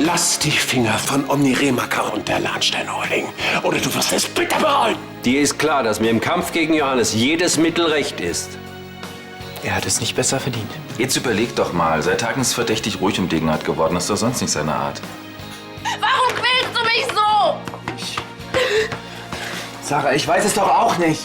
Lass die Finger von Omniremaka und der Lahnstein-Holding. Oder du wirst es bitter bereuen. Dir ist klar, dass mir im Kampf gegen Johannes jedes Mittel recht ist. Er hat es nicht besser verdient. Jetzt überleg doch mal. Seit Tagen ist verdächtig ruhig um Degenhardt geworden. Das ist doch sonst nicht seine Art. Warum quälst du mich so? Sarah, ich weiß es doch auch nicht.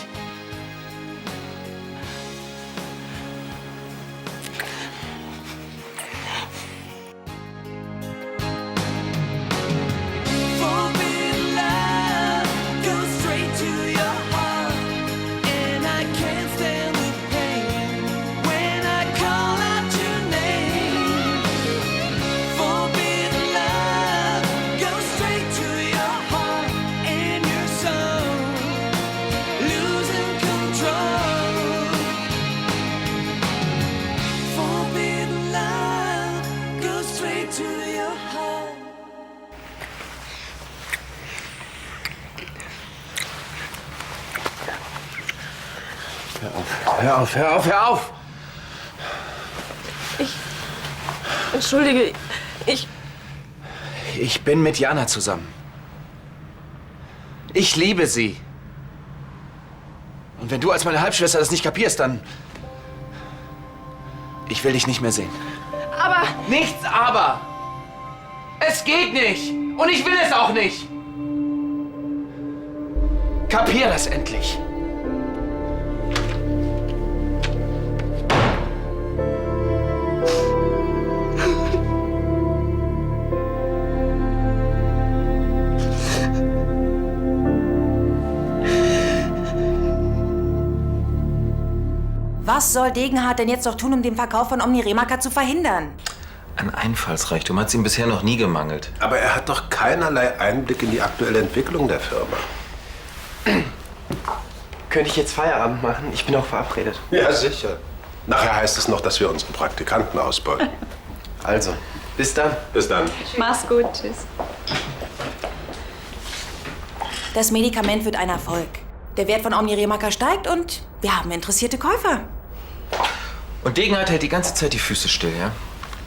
Hör auf, hör auf, hör auf! Entschuldige, Ich bin mit Jana zusammen. Ich liebe sie. Und wenn du als meine Halbschwester das nicht kapierst, dann... Ich will dich nicht mehr sehen. Aber... Nichts aber! Es geht nicht! Und ich will es auch nicht! Kapier das endlich! Was soll Degenhardt denn jetzt noch tun, um den Verkauf von Omniremaka zu verhindern? An Einfallsreichtum hat es ihm bisher noch nie gemangelt. Aber er hat doch keinerlei Einblick in die aktuelle Entwicklung der Firma. Könnte ich jetzt Feierabend machen? Ich bin auch verabredet. Ja, sicher. Nachher heißt es noch, dass wir unsere Praktikanten ausbeuten. Also, bis dann. Bis dann. Mach's gut, tschüss. Das Medikament wird ein Erfolg. Der Wert von Omniremaka steigt und wir haben interessierte Käufer. Und Degenhardt hält die ganze Zeit die Füße still, ja?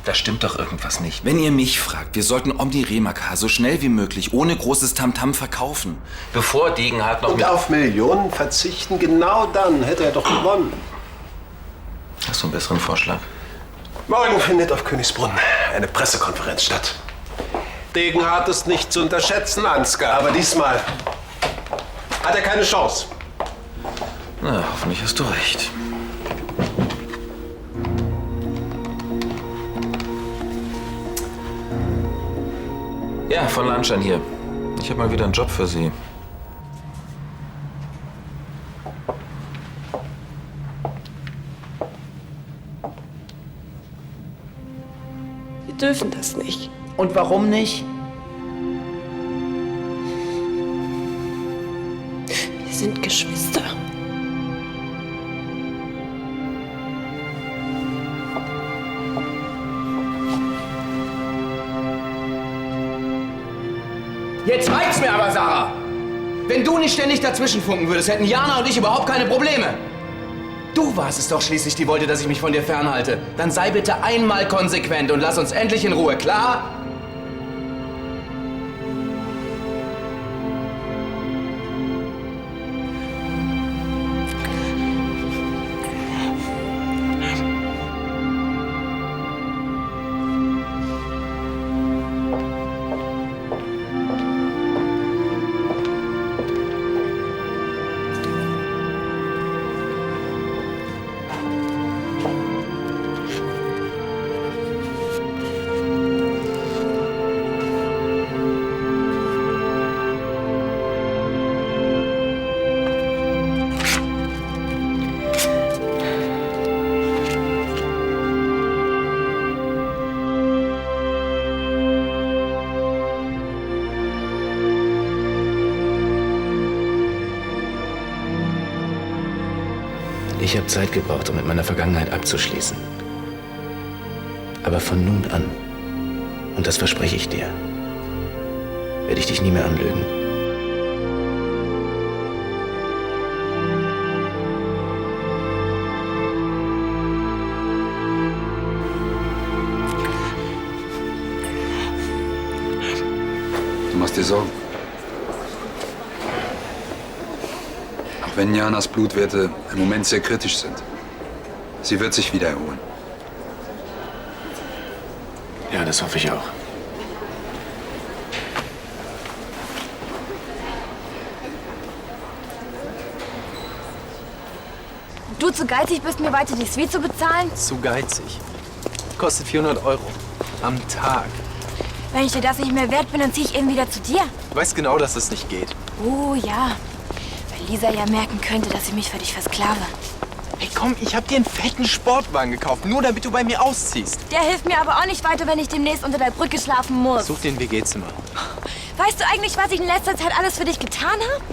Da stimmt doch irgendwas nicht. Wenn ihr mich fragt, wir sollten Omniremaka so schnell wie möglich, ohne großes Tamtam verkaufen. Bevor Degenhardt noch Und auf Millionen verzichten, genau dann hätte er doch gewonnen. Hast du einen besseren Vorschlag? Morgen findet auf Königsbrunn eine Pressekonferenz statt. Degenhardt ist nicht zu unterschätzen, Ansgar, aber diesmal hat er keine Chance. Na, hoffentlich hast du recht. Ja, von Lahnstein hier. Ich habe mal wieder einen Job für Sie. Wir dürfen das nicht. Und warum nicht? Wir sind Geschwister. Jetzt reicht's mir aber, Sarah! Wenn du nicht ständig dazwischenfunken würdest, hätten Jana und ich überhaupt keine Probleme. Du warst es doch schließlich, die wollte, dass ich mich von dir fernhalte. Dann sei bitte einmal konsequent und lass uns endlich in Ruhe, klar? Ich habe Zeit gebraucht, um mit meiner Vergangenheit abzuschließen. Aber von nun an, und das verspreche ich dir, werde ich dich nie mehr anlügen. machst dir Sorgen. Auch wenn Janas Blutwerte im Moment sehr kritisch sind. Sie wird sich wieder erholen. Ja, das hoffe ich auch. Du zu geizig bist, mir weiter die Suite zu bezahlen? Zu geizig. Kostet 400 € am Tag. Wenn ich dir das nicht mehr wert bin, dann ziehe ich eben wieder zu dir. Du weißt genau, dass das nicht geht. Oh ja, weil Lisa ja merken könnte, dass ich mich für dich versklave. Hey komm, ich hab dir einen fetten Sportwagen gekauft, nur damit du bei mir ausziehst. Der hilft mir aber auch nicht weiter, wenn ich demnächst unter der Brücke schlafen muss. Such dir ein WG-Zimmer. Weißt du eigentlich, was ich in letzter Zeit alles für dich getan habe?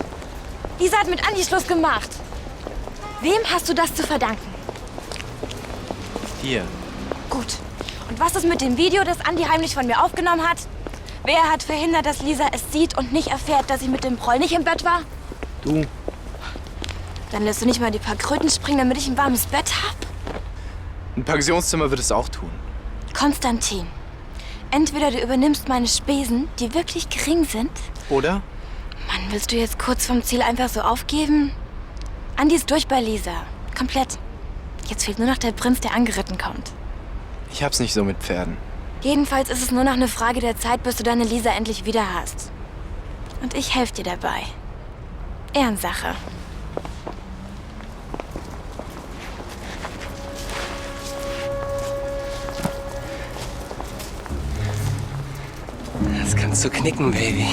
Lisa hat mit Andi Schluss gemacht. Wem hast du das zu verdanken? Hier. Gut. Und was ist mit dem Video, das Andi heimlich von mir aufgenommen hat? Wer hat verhindert, dass Lisa es sieht und nicht erfährt, dass ich mit dem Proll nicht im Bett war? Du. Dann lässt du nicht mal die paar Kröten springen, damit ich ein warmes Bett hab? Ein Pensionszimmer wird es auch tun. Konstantin, entweder du übernimmst meine Spesen, die wirklich gering sind. Oder? Mann, willst du jetzt kurz vom Ziel einfach so aufgeben? Andi ist durch bei Lisa. Komplett. Jetzt fehlt nur noch der Prinz, der angeritten kommt. Ich hab's nicht so mit Pferden. Jedenfalls ist es nur noch eine Frage der Zeit, bis du deine Lisa endlich wieder hast. Und ich helfe dir dabei. Ehrensache. Das kannst du knicken, Baby.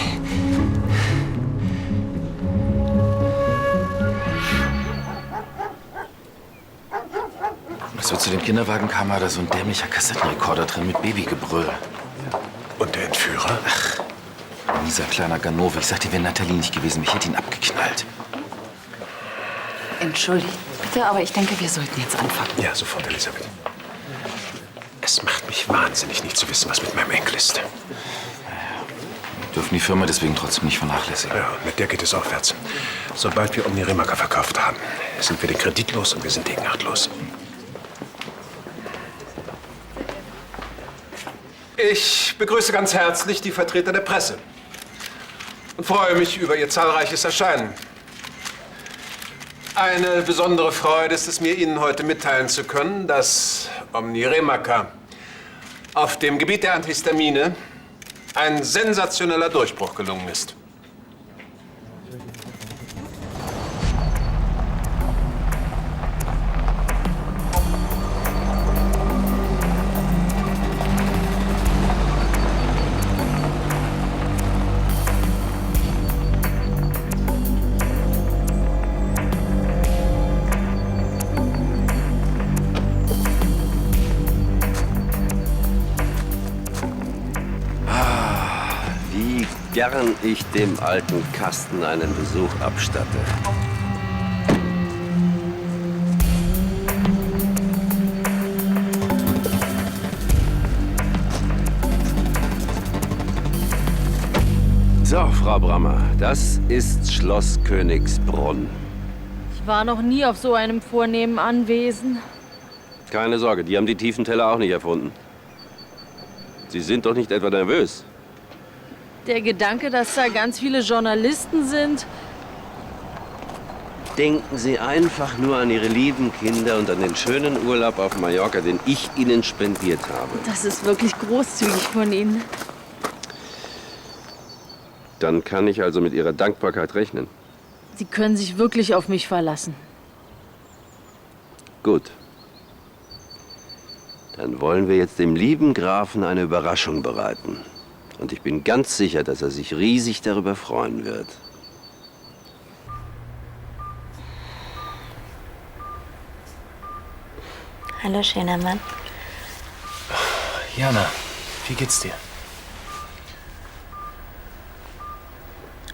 Als wir zu dem Kinderwagen kamen, war da so ein dämlicher Kassettenrekorder drin mit Babygebrüll. Und der Entführer? Dieser kleiner Ganove. Ich sagte, wäre Nathalie nicht gewesen, ich hätte ihn abgeknallt. Entschuldigt bitte, aber ich denke, wir sollten jetzt anfangen. Ja, sofort, Elisabeth. Es macht mich wahnsinnig, nicht zu wissen, was mit meinem Enkel ist. Wir dürfen die Firma deswegen trotzdem nicht vernachlässigen. Ja, und mit der geht es aufwärts. Sobald wir Omni Remaker verkauft haben, sind wir den Kredit los und wir sind degenachtlos. Ich begrüße ganz herzlich die Vertreter der Presse und freue mich über Ihr zahlreiches Erscheinen. Eine besondere Freude ist es mir, Ihnen heute mitteilen zu können, dass Omni Remaker auf dem Gebiet der Antihistamine ein sensationeller Durchbruch gelungen ist. Gern ich dem alten Kasten einen Besuch abstatte. So, Frau Brammer, das ist Schloss Königsbrunn. Ich war noch nie auf so einem vornehmen Anwesen. Keine Sorge, die haben die Tiefenteller auch nicht erfunden. Sie sind doch nicht etwa nervös? Der Gedanke, dass da ganz viele Journalisten sind. Denken Sie einfach nur an Ihre lieben Kinder und an den schönen Urlaub auf Mallorca, den ich Ihnen spendiert habe. Das ist wirklich großzügig von Ihnen. Dann kann ich also mit Ihrer Dankbarkeit rechnen. Sie können sich wirklich auf mich verlassen. Gut. Dann wollen wir jetzt dem lieben Grafen eine Überraschung bereiten. Und ich bin ganz sicher, dass er sich riesig darüber freuen wird. Hallo, schöner Mann. Jana, wie geht's dir?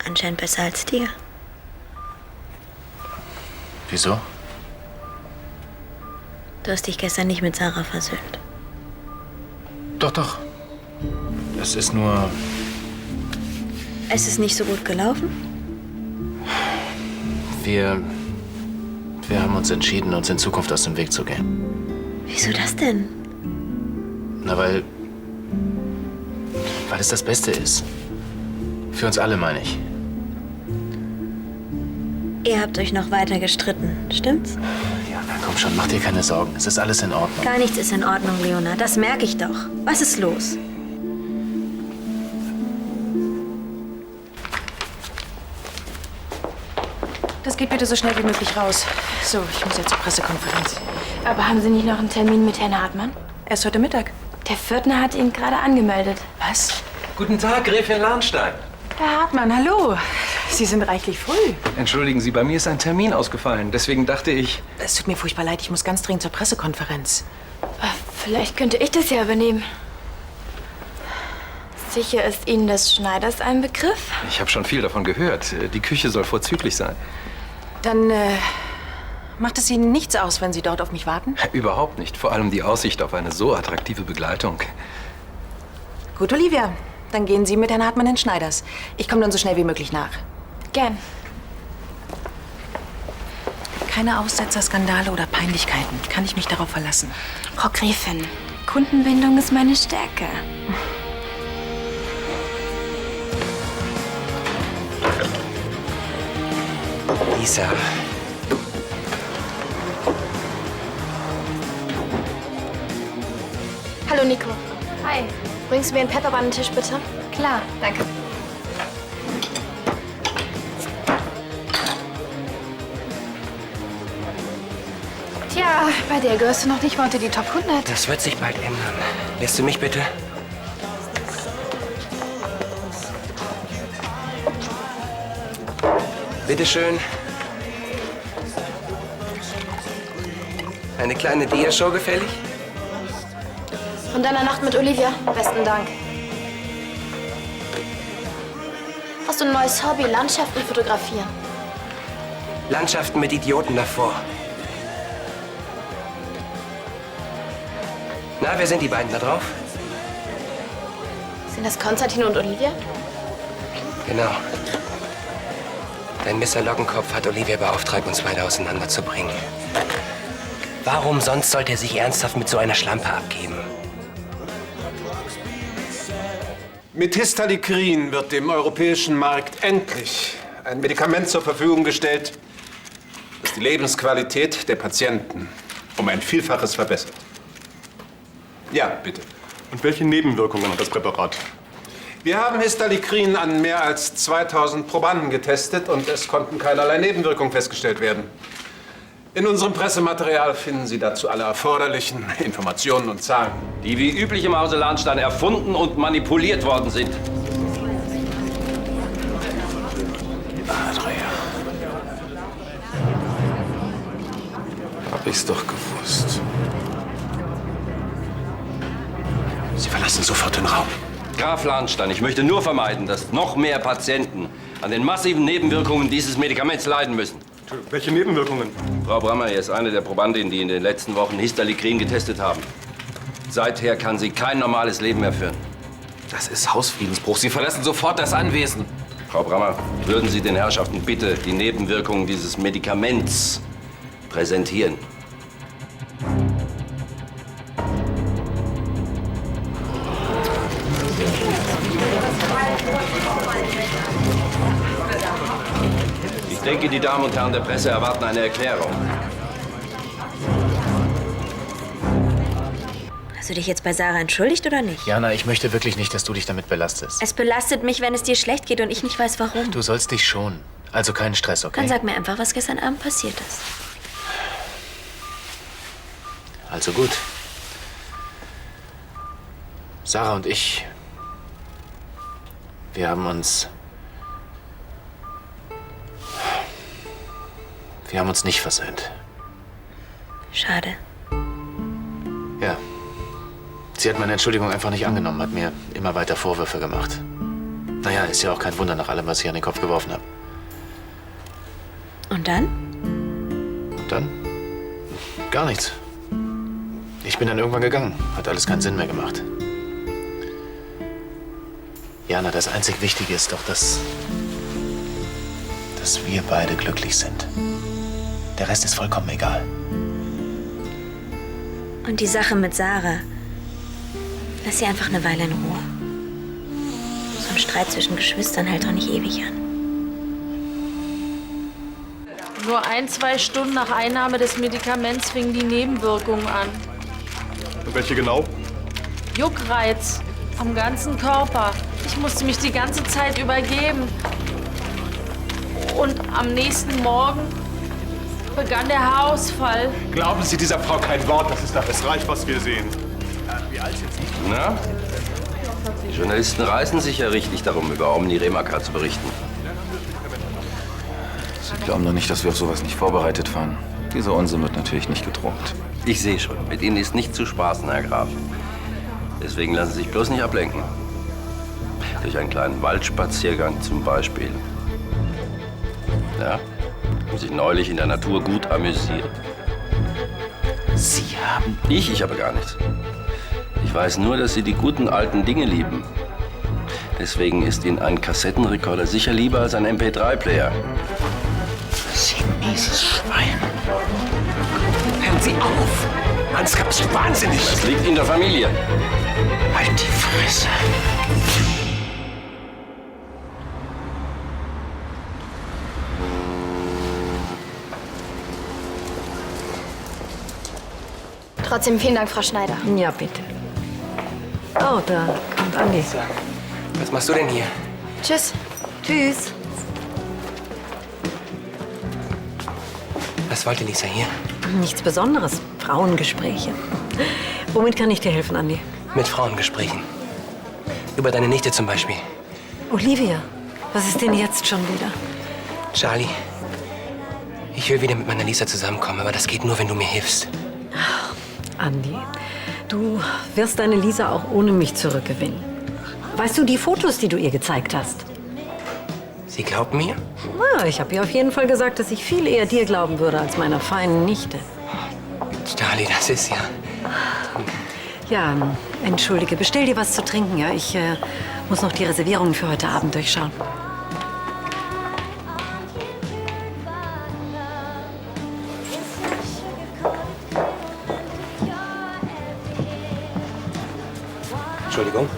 Anscheinend besser als dir. Wieso? Du hast dich gestern nicht mit Sarah versöhnt. Doch, doch. Es ist nur... Es ist nicht so gut gelaufen? Wir haben uns entschieden, uns in Zukunft aus dem Weg zu gehen. Wieso das denn? Na, weil es das Beste ist. Für uns alle, meine ich. Ihr habt euch noch weiter gestritten, stimmt's? Ja, na komm schon, mach dir keine Sorgen. Es ist alles in Ordnung. Gar nichts ist in Ordnung, Leona. Das merke ich doch. Was ist los? Das geht bitte so schnell wie möglich raus. So, ich muss jetzt zur Pressekonferenz. Aber haben Sie nicht noch einen Termin mit Herrn Hartmann? Erst heute Mittag. Der Pförtner hat ihn gerade angemeldet. Was? Guten Tag, Gräfin Lahnstein. Herr Hartmann, hallo. Sie sind reichlich früh. Entschuldigen Sie, bei mir ist ein Termin ausgefallen. Deswegen dachte ich... Es tut mir furchtbar leid, ich muss ganz dringend zur Pressekonferenz. Vielleicht könnte ich das ja übernehmen. Sicher ist Ihnen des Schneiders ein Begriff? Ich habe schon viel davon gehört. Die Küche soll vorzüglich sein. Dann macht es Ihnen nichts aus, wenn Sie dort auf mich warten? Überhaupt nicht. Vor allem die Aussicht auf eine so attraktive Begleitung. Gut, Olivia. Dann gehen Sie mit Herrn Hartmann in Schneiders. Ich komme dann so schnell wie möglich nach. Gern. Keine Aussetzer, Skandale oder Peinlichkeiten. Kann ich mich darauf verlassen? Frau Gräfin, Kundenbindung ist meine Stärke. Lisa. Hallo, Nico. Hi. Bringst du mir einen Pepper an den Tisch, bitte? Klar, danke. Tja, bei der gehörst du noch nicht mal unter die Top 100. Das wird sich bald ändern. Lässt du mich bitte? Bitte schön. Eine kleine Dia-Show gefällig? Von deiner Nacht mit Olivia. Besten Dank. Hast du ein neues Hobby? Landschaften fotografieren. Landschaften mit Idioten davor. Na, wer sind die beiden da drauf? Sind das Konstantin und Olivia? Genau. Dein Mr. Lockenkopf hat Olivia beauftragt, uns beide auseinanderzubringen. Warum sonst sollte er sich ernsthaft mit so einer Schlampe abgeben? Mit Histalikrin wird dem europäischen Markt endlich ein Medikament zur Verfügung gestellt, das die Lebensqualität der Patienten um ein Vielfaches verbessert. Ja, bitte. Und welche Nebenwirkungen hat das Präparat? Wir haben Histalikrin an mehr als 2000 Probanden getestet und es konnten keinerlei Nebenwirkungen festgestellt werden. In unserem Pressematerial finden Sie dazu alle erforderlichen Informationen und Zahlen. Die wie üblich im Hause Lahnstein erfunden und manipuliert worden sind. Adria. Hab ich's doch gewusst. Sie verlassen sofort den Raum. Graf Lahnstein, ich möchte nur vermeiden, dass noch mehr Patienten an den massiven Nebenwirkungen dieses Medikaments leiden müssen. Welche Nebenwirkungen? Frau Brammer ist eine der Probandinnen, die in den letzten Wochen Histalikrin getestet haben. Seither kann sie kein normales Leben mehr führen. Das ist Hausfriedensbruch. Sie verlassen sofort das Anwesen. Frau Brammer, würden Sie den Herrschaften bitte die Nebenwirkungen dieses Medikaments präsentieren? Ich denke, die Damen und Herren der Presse erwarten eine Erklärung. Hast du dich jetzt bei Sarah entschuldigt oder nicht? Jana, ich möchte wirklich nicht, dass du dich damit belastest. Es belastet mich, wenn es dir schlecht geht und ich nicht weiß, warum. Du sollst dich schonen. Also keinen Stress, okay? Dann sag mir einfach, was gestern Abend passiert ist. Also gut. Sarah und ich, wir haben uns nicht versöhnt. Schade. Ja. Sie hat meine Entschuldigung einfach nicht angenommen, hat mir immer weiter Vorwürfe gemacht. Naja, ist ja auch kein Wunder nach allem, was ich an den Kopf geworfen habe. Und dann? Und dann? Gar nichts. Ich bin dann irgendwann gegangen. Hat alles keinen Sinn mehr gemacht. Jana, das einzig Wichtige ist doch, dass wir beide glücklich sind. Der Rest ist vollkommen egal. Und die Sache mit Sarah. Lass sie einfach eine Weile in Ruhe. So ein ein Streit zwischen Geschwistern hält doch nicht ewig an. Nur 1-2 Stunden nach Einnahme des Medikaments fingen die Nebenwirkungen an. Und welche genau? Juckreiz am ganzen Körper. Ich musste mich die ganze Zeit übergeben. Und am nächsten Morgen begann der Haarausfall. Glauben Sie dieser Frau kein Wort, das ist doch das Reich, was wir sehen. Wie alt sind Sie? Na? Die Journalisten reißen sich ja richtig darum, über Omni Remaker zu berichten. Sie glauben doch nicht, dass wir auf sowas nicht vorbereitet waren. Dieser Unsinn wird natürlich nicht gedruckt. Ich sehe schon, mit Ihnen ist nicht zu spaßen, Herr Graf. Deswegen lassen Sie sich bloß nicht ablenken. Durch einen kleinen Waldspaziergang zum Beispiel. Ja, haben sich neulich in der Natur gut amüsiert. Sie haben... Ich habe gar nichts. Ich weiß nur, dass Sie die guten alten Dinge lieben. Deswegen ist Ihnen ein Kassettenrekorder sicher lieber als ein MP3-Player. Sie mieses Schwein. Hören Sie auf! Ansgar, bist du wahnsinnig? Das liegt in der Familie. Halt die Fresse. Trotzdem vielen Dank, Frau Schneider. Ja, bitte. Oh, da kommt Andi. Was machst du denn hier? Tschüss. Tschüss. Was wollte Lisa hier? Nichts Besonderes. Frauengespräche. Womit kann ich dir helfen, Andi? Mit Frauengesprächen. Über deine Nichte zum Beispiel. Olivia, was ist denn jetzt schon wieder? Charlie, ich will wieder mit meiner Lisa zusammenkommen, aber das geht nur, wenn du mir hilfst. Andi, du wirst deine Lisa auch ohne mich zurückgewinnen. Weißt du, die Fotos, die du ihr gezeigt hast? Sie glaubt mir? Na, ich habe ihr auf jeden Fall gesagt, dass ich viel eher dir glauben würde als meiner feinen Nichte. Charlie, das ist ja... Ja, entschuldige, bestell dir was zu trinken, ja? Ich muss noch die Reservierungen für heute Abend durchschauen. Entschuldigung.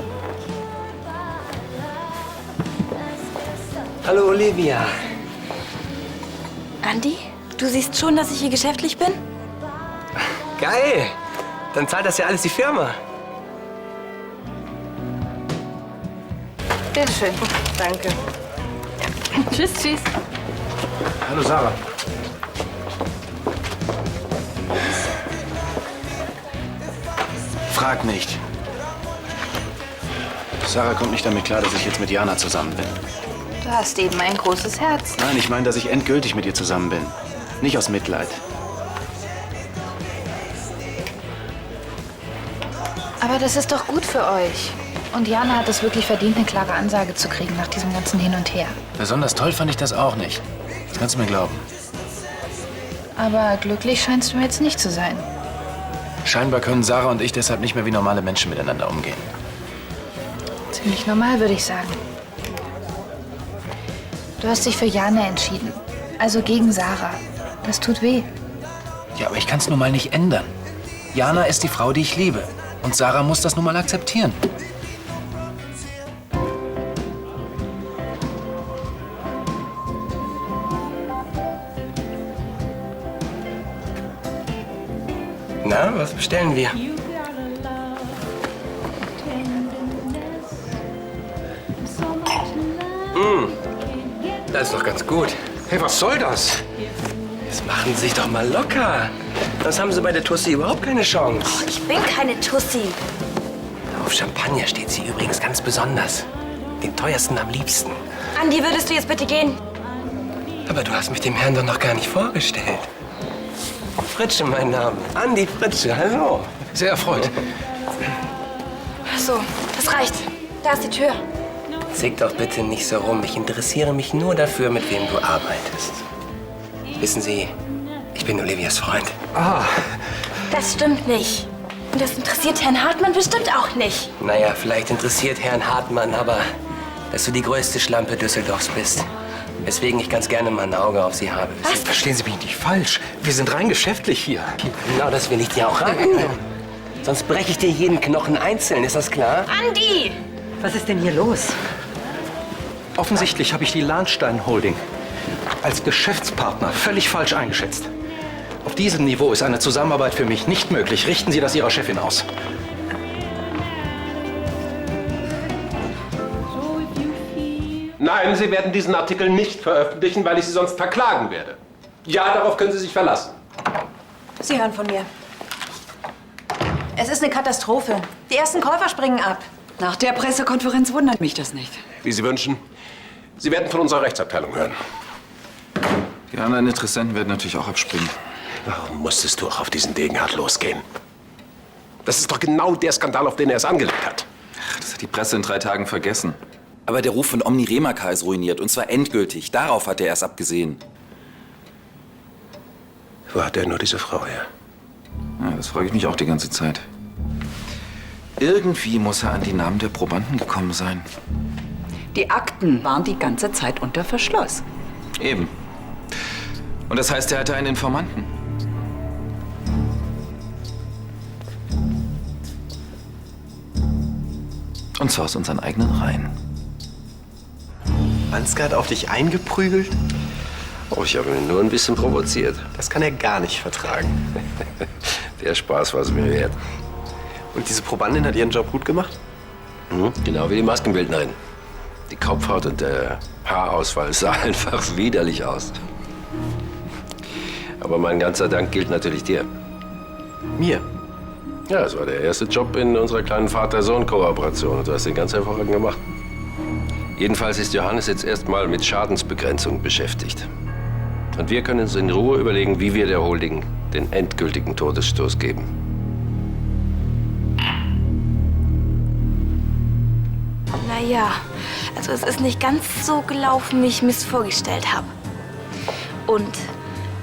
Hallo, Olivia. Andi, du siehst schon, dass ich hier geschäftlich bin? Geil. Dann zahlt das ja alles die Firma. Bitte schön. Danke. Tschüss, tschüss. Hallo, Sarah. Frag nicht. Sarah kommt nicht damit klar, dass ich jetzt mit Jana zusammen bin. Du hast eben ein großes Herz. Nein, ich meine, dass ich endgültig mit ihr zusammen bin. Nicht aus Mitleid. Aber das ist doch gut für euch. Und Jana hat es wirklich verdient, eine klare Ansage zu kriegen nach diesem ganzen Hin und Her. Besonders toll fand ich das auch nicht. Das kannst du mir glauben. Aber glücklich scheinst du mir jetzt nicht zu sein. Scheinbar können Sarah und ich deshalb nicht mehr wie normale Menschen miteinander umgehen. Ziemlich normal, würde ich sagen. Du hast dich für Jana entschieden. Also gegen Sarah. Das tut weh. Ja, aber ich kann es nun mal nicht ändern. Jana ist die Frau, die ich liebe. Und Sarah muss das nun mal akzeptieren. Na, was bestellen wir? Das ist doch ganz gut. Hey, was soll das? Jetzt machen Sie sich doch mal locker. Sonst haben Sie bei der Tussi überhaupt keine Chance. Oh, ich bin keine Tussi. Auf Champagner steht sie übrigens ganz besonders. Den teuersten am liebsten. Andi, würdest du jetzt bitte gehen? Aber du hast mich dem Herrn doch noch gar nicht vorgestellt. Fritsche, mein Name. Andi Fritsche, hallo. Sehr erfreut. So, das reicht. Da ist die Tür. Zick doch bitte nicht so rum. Ich interessiere mich nur dafür, mit wem du arbeitest. Wissen Sie, ich bin Olivias Freund. Ah. Das stimmt nicht. Und das interessiert Herrn Hartmann bestimmt auch nicht. Naja, vielleicht interessiert Herrn Hartmann, aber dass du die größte Schlampe Düsseldorfs bist. Weswegen ich ganz gerne mal ein Auge auf sie habe. Was? Verstehen Sie mich nicht falsch. Wir sind rein geschäftlich hier. Genau, das will ich dir auch raten. Sonst breche ich dir jeden Knochen einzeln, ist das klar? Andi! Was ist denn hier los? Offensichtlich habe ich die Lahnstein Holding als Geschäftspartner völlig falsch eingeschätzt. Auf diesem Niveau ist eine Zusammenarbeit für mich nicht möglich. Richten Sie das Ihrer Chefin aus. Nein, Sie werden diesen Artikel nicht veröffentlichen, weil ich Sie sonst verklagen werde. Ja, darauf können Sie sich verlassen. Sie hören von mir. Es ist eine Katastrophe. Die ersten Käufer springen ab. Nach der Pressekonferenz wundert mich das nicht. Wie Sie wünschen. Sie werden von unserer Rechtsabteilung hören. Die anderen Interessenten werden natürlich auch abspringen. Warum musstest du auch auf diesen Degenhardt losgehen? Das ist doch genau der Skandal, auf den er es angelegt hat. Ach, das hat die Presse in 3 Tagen vergessen. Aber der Ruf von Omni Remacar ist ruiniert. Und zwar endgültig. Darauf hat er erst abgesehen. Wo hat er nur diese Frau her? Ja, das frage ich mich auch die ganze Zeit. Irgendwie muss er an die Namen der Probanden gekommen sein. Die Akten waren die ganze Zeit unter Verschluss. Eben. Und das heißt, er hatte einen Informanten. Und zwar aus unseren eigenen Reihen. Ansgar hat auf dich eingeprügelt? Oh, ich habe ihn nur ein bisschen provoziert. Das kann er gar nicht vertragen. Der Spaß war es mir wert. Und diese Probandin hat ihren Job gut gemacht? Genau wie die Maskenbildnerin. Die Kopfhaut und der Haarausfall sah einfach widerlich aus. Aber mein ganzer Dank gilt natürlich dir. Mir? Ja, es war der erste Job in unserer kleinen Vater-Sohn-Kooperation und du hast den ganz hervorragend gemacht. Jedenfalls ist Johannes jetzt erstmal mit Schadensbegrenzung beschäftigt. Und wir können uns in Ruhe überlegen, wie wir der Holding den endgültigen Todesstoß geben. Naja, also es ist nicht ganz so gelaufen, wie ich mir es vorgestellt habe. Und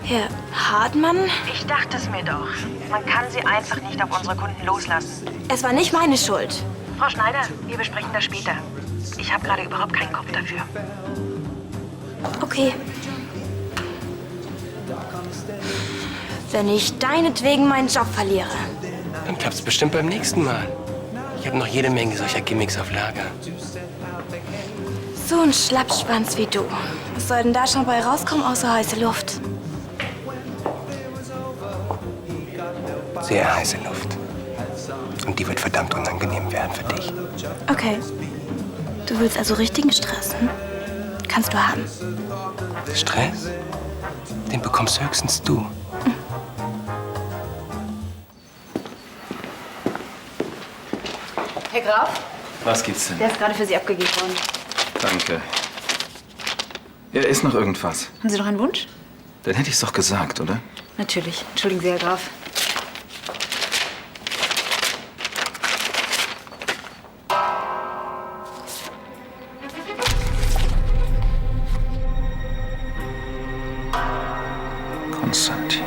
Herr Hartmann? Ich dachte es mir doch. Man kann sie einfach nicht auf unsere Kunden loslassen. Es war nicht meine Schuld. Frau Schneider, wir besprechen das später. Ich habe gerade überhaupt keinen Kopf dafür. Okay. Wenn ich deinetwegen meinen Job verliere. Dann klappt's bestimmt beim nächsten Mal. Ich habe noch jede Menge solcher Gimmicks auf Lager. So ein Schlappschwanz wie du. Was soll denn da schon bei rauskommen außer heiße Luft? Sehr heiße Luft. Und die wird verdammt unangenehm werden für dich. Okay. Du willst also richtigen Stress, hm? Kannst du haben. Stress? Den bekommst höchstens du. Herr Graf, Was gibt's denn? der ist gerade für Sie abgegeben worden. Danke. Ja, ist noch irgendwas? Haben Sie noch einen Wunsch? Dann hätte ich's doch gesagt, oder? Natürlich. Entschuldigen Sie, Herr Graf. Konstantin.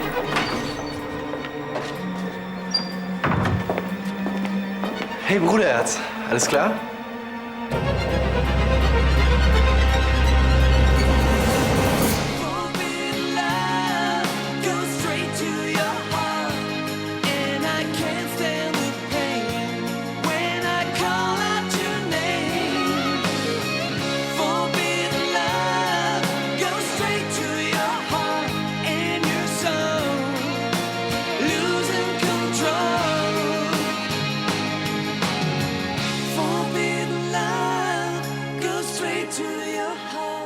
Hey Bruderherz, alles klar? to your heart.